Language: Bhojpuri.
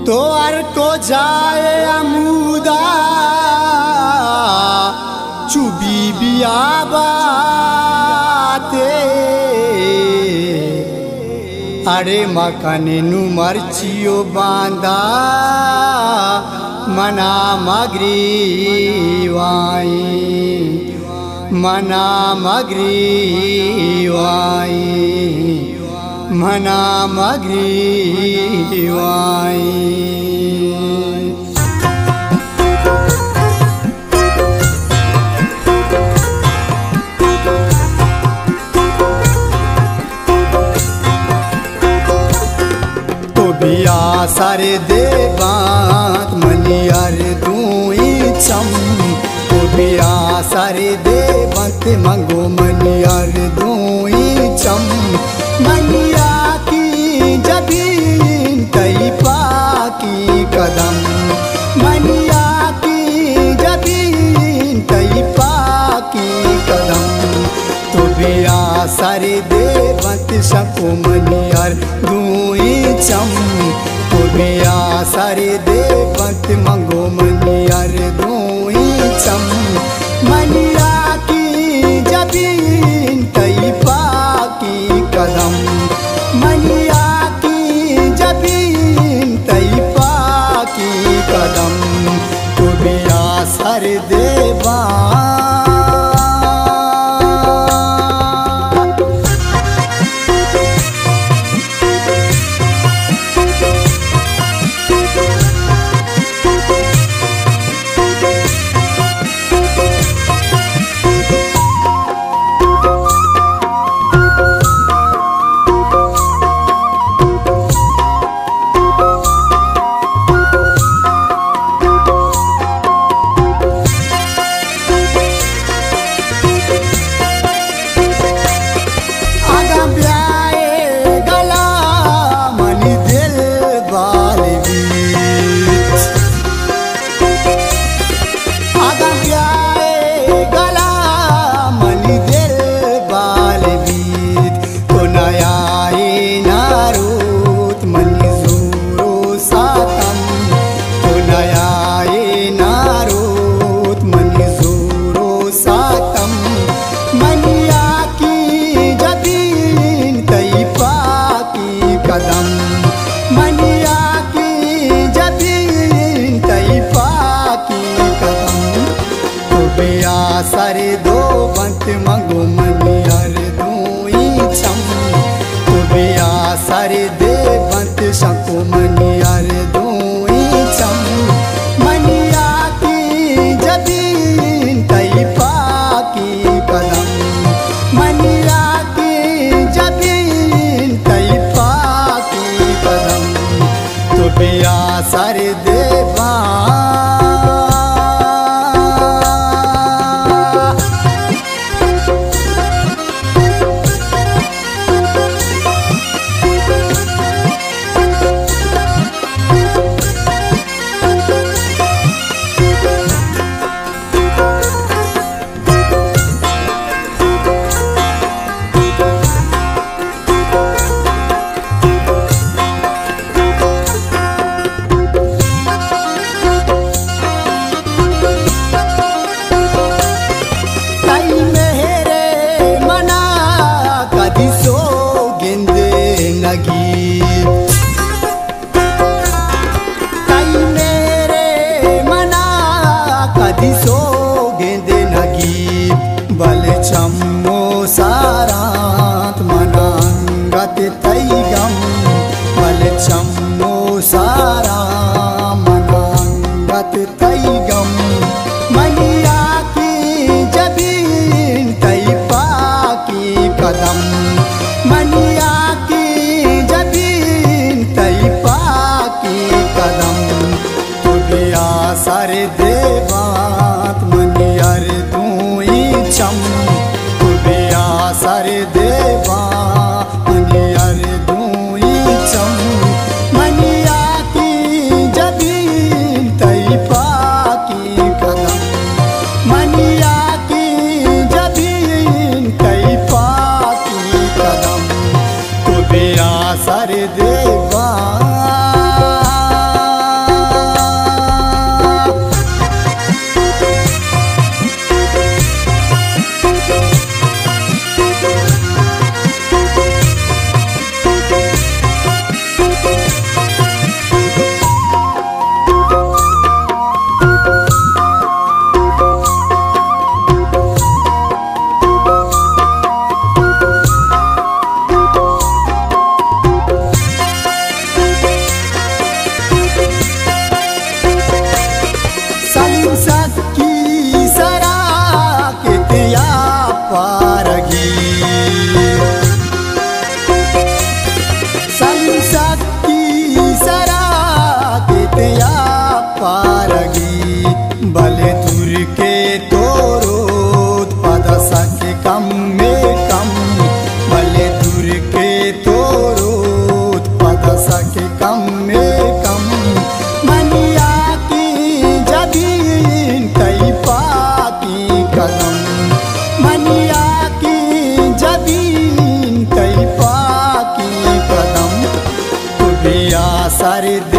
तो अर्को जाए अमूदा चुबी बियाबाते अरे मकाने नु मर्चियो बांदा मना मगरीवाई मना मगरीवाई मना मगरीवाई। तो बिया सारे देवात मनियार दूई चम तो बिया सारे देवत मंगो मनियार दूई चम मनिया की जबीन तई पाकी कदम मनिया की जबीन तई पाकी कदम तो बिया सारे देवत शको मनियार दूई चम तो बिया सारे देवत मंगो मनियार दूई चम मनिया की जबीन तई पाकी कदम मनिया की जबीन तई पाकी कदम तो बिया सर देवा सारे दो बंत मंगो मनियार दूई चम तो बिया सारे दे बंत शको मनियार दूई चम मनिया की जबीन तई पाकी कदम मनिया की जबीन तई पाकी कदम तो बिया सारे देवा सारे